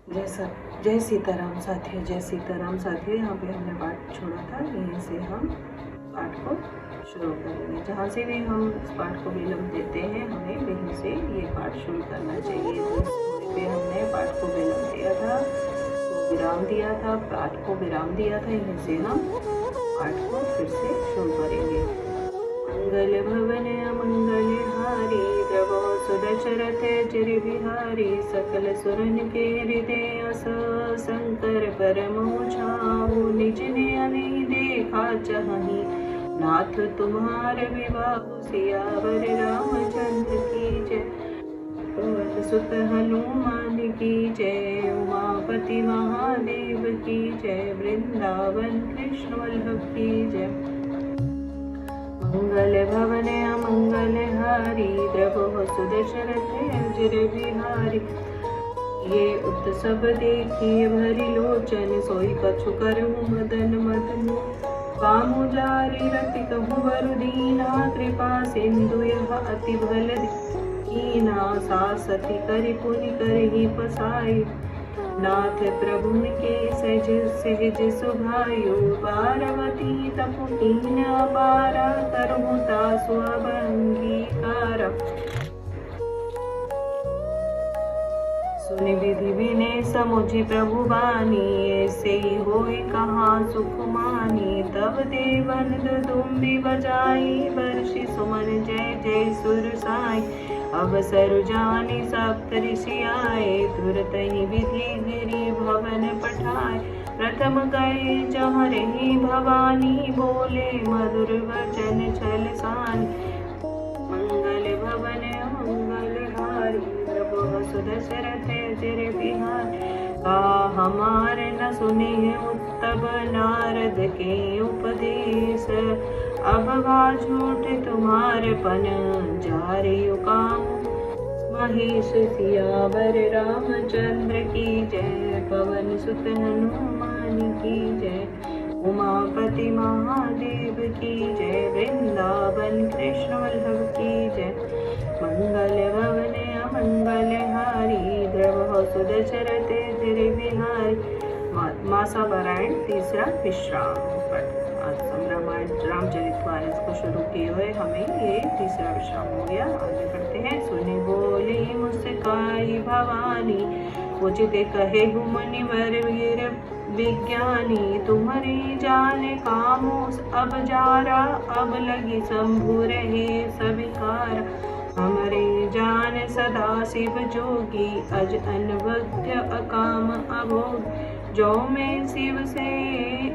जय सीताराम साथियों, जय सीताराम साथियों। यहाँ पे हमने पाठ छोड़ा था, यहीं से हम पाठ को शुरू करेंगे। जहाँ से भी हम इस पाठ को विलंब देते हैं, हमें वहीं से ये पाठ शुरू करना चाहिए। तो इस पे हमने पाठ को विलंब दिया था, तो विराम दिया था, पाठ को विराम दिया था। यहीं से हम पाठ को फिर से शुरू करेंगे। मंगल भवन अमंगल हारी, द्रवो सुदशरथ चिर बिहारी, सकल सुरन के हृदय अस शंकर परमो छाऊ, निज ने अनेक देखा चाहि, नाथ तुम्हार विवाह सियावर रामचंद्र की जय। पवन सुत हनुमान की जय, उमापति महादेव की जय, वृंदावन कृष्ण वल्लभ की जय। मंगल भवन अमंगल हारी, द्रवो सुदशरथ अजर बिहारी, ये उत्सव देखिए भरी लोचन, सोई कछु करहु मदन मदन, कामु जारी रति कहु बरु दीना, कृपा सिंधु यह अति भल कीना, सासति करि पुनि करहि पसाई, नाथ प्रभु के सहज सहज सुभायु, पार्वती तपुहीन अपारा, करहु तासु अब अंगीकार। सुनि विधि विनय समुझि प्रभु बानी, ऐसे ही होय कहाँ सुख मानी, तब देवन दुदुम्बि बजाई, वर्षि सुमन जय जय सुर साई, अवसर जानि सप्त ऋषि आए, तुरत ही विधि गिरि भवन पठाए, प्रथम गए जहाँ रही भवानी, बोले मधुर वचन छल सानी, मंगल भवन मंगल हारी, प्रभु सुदशरथ अजर बिहारी, का हमार न सुने उत्तम नारद के उपदेश, अब वा झूठ तुम्हारे पन जारे काम, महेश सियावर रामचंद्र की जय, पवन सुत हनुमान की जय, उमापति महादेव की जय, वृंदावन कृष्ण वल्लभ की जय। मंगल भवन अमंगल हारी, द्रवो सुदशरथ अजर बिहारी। मासा पारायण तीसरा विश्राम पाठ। आज हम रामचरितमानस को शुरू किए हुए हमें ये तीसरा विश्राम हो गया। आगे बढ़ते हैं। सुनि बोली मुस्काई भवानी, उचित कहे मुनिवर वीर विज्ञानी, तुम्हारी जाने कामो अब जारा, अब लगी शंभु रहे सविकार, हमारे जान सदा शिव जोगी, अज अनवध्य अकाम अभोग, जो मैं शिव से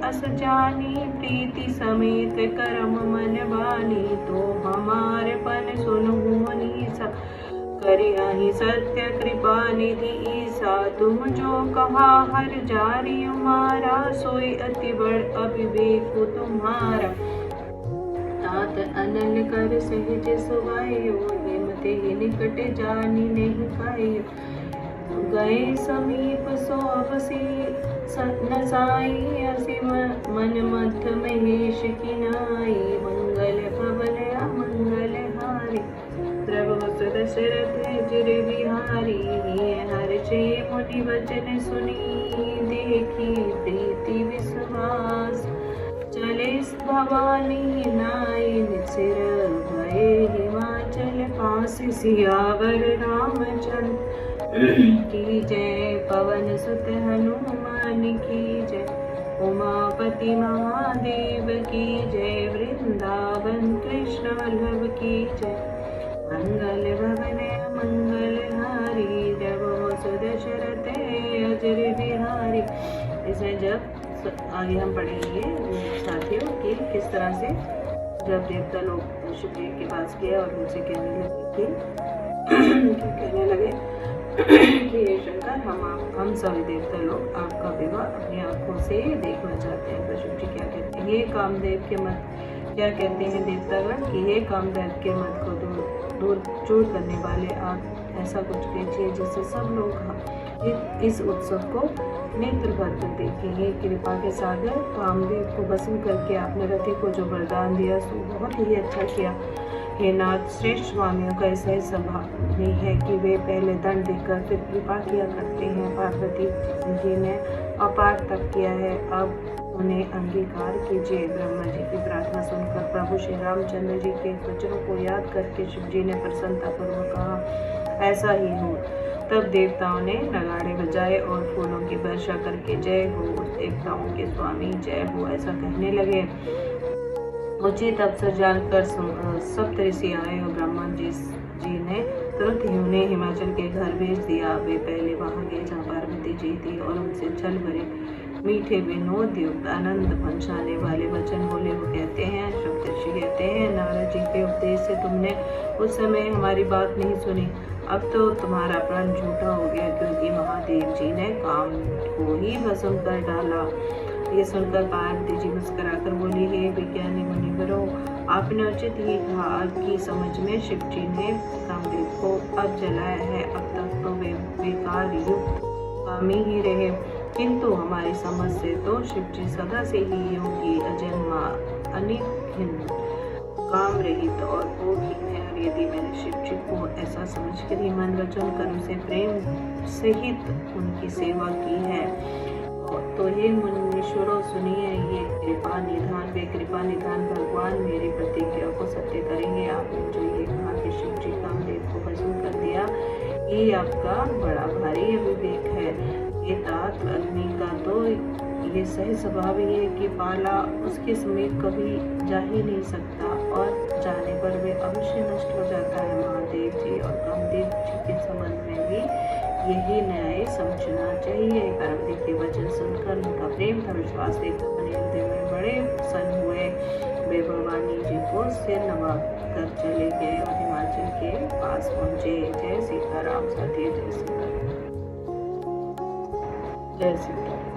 अस जानी, प्रीति समेत करम मन बानी, तो हमारे पन सुनु मुनीसा, करिहि सत्य कृपा निधि ईसा, तुम जो कहा हर जारी उमारा, सोई अति बड़ अविवेक तुम्हारा, तात अनल कर सहज सुभायो, हिमते निकट जानी नहीं पायो, गए समीप सो अवसी न साई, असी मन मध्य महेश की नाई, मंगल भवन अमंगल हारी, द्रवो सुदशरथ अजर बिहारी, हर छे मुनि वचन सुनी, देखी प्रीति विश्वास, चले भवानी नाई, सिर भये हिमाचल पास, सियावर रामचंद्र की जय, पवन सुत हनुमान की जय, उमापति महादेव की जय, वृंदावन कृष्ण वल्लभ की जय। मंगल भवन मंगल हारी, द्रवो सुदशरथ अजर बिहारी। इसमें जब आगे हम पढ़ेंगे साथियों कि किस तरह से जब देवता लोग शिव जी के पास गए और उनसे कहने लगे कि ये शंकर, हम सभी देवता लोग आपका विवाह अपनी आंखों से देखना चाहते हैं। तो शिव जी क्या कहते हैं, हे कामदेव के मत, क्या कहते हैं देवतागण कि हे कामदेव के मत को दूर चूर करने वाले, आप ऐसा कुछ कीजिए जिससे सब लोग इस उत्सव को नेत्र भर कर देखें। हे कृपा के सागर, कामदेव को भस्म करके आपने रति को जो वरदान दिया सो बहुत ही अच्छा किया। हे नाथ, श्रेष्ठ स्वामियों का ऐसा ही स्वभाव नहीं है कि वे पहले दंड देकर फिर कृपा किया करते हैं। पार्वती जी ने अपार तप किया है, अब उन्हें अंगीकार कीजिए। ब्रह्मा जी की प्रार्थना सुनकर प्रभु श्री रामचंद्र जी के वचनों को याद करके शिव जी ने प्रसन्नतापूर्वक कहा, ऐसा ही हो। तब देवताओं ने नगाड़े बजाए और फूलों की वर्षा करके जय हो देवताओं के स्वामी जय हो ऐसा कहने लगे। उचित अवसर जानकर सप्तऋषि आए और ब्रह्मा जी ने तुरंत ही उन्हें हिमाचल के घर भेज दिया। वे पहले वहां गए जहाँ पार्वती जी थी और उनसे छल भरे मीठे विनोद युक्त आनंद पहुंचाने वाले वचन बोले। वो कहते हैं, सप्तऋषि कहते हैं, नारद जी के उपदेश से तुमने उस समय हमारी बात नहीं सुनी। अब तो तुम्हारा प्रण झूठा हो गया, क्योंकि महादेव जी ने काम को ही भस्म कर डाला। ये सुनकर पार्वती जी मुस्कुराकर बोली, हे विज्ञानी मुनिवरों, आपने उचित ही कहा। आपकी समझ में शिव जी ने कामदेव को अब जलाया है। अब तक तो वे बेकार युक्त स्वामी ही रहे, किंतु हमारी समझ से तो शिव जी सदा से ही योगी, अजन्मा, अनिर्भिन्न, काम रहित और भोगहीन है। और यदि मैंने शिव जी को ऐसा समझकर ही मन वचन कर्म से प्रेम सहित उनकी सेवा की है, तो हे मुनीश्वरों सुनिए, ये कृपा निधान वे कृपा निधान भगवान मेरी प्रतिज्ञा को सत्य करेंगे। आपने जो ये कहा कि शिव जी कामदेव को भस्म कर दिया, ये आपका बड़ा भारी अविवेक है। ये तात अग्नि का तो ये सही स्वभाव ही है कि पाला उसके समीप कभी जा ही नहीं सकता, और जाने पर वे अवश्य नष्ट हो जाता है। महादेव जी और कामदेव जी के संबंध में भी यही न्याय समझना चाहिए। पार्वती के वचन सुनकर उनका प्रेम का विश्वास देखकर मुनि हृदय में बड़े प्रसन्न हुए। वे भवानी जी को सिर नवा कर चले गए और हिमाचल के पास पहुंचे। जय सीताराम, सत्य जय सीताराम, जय सीताराम।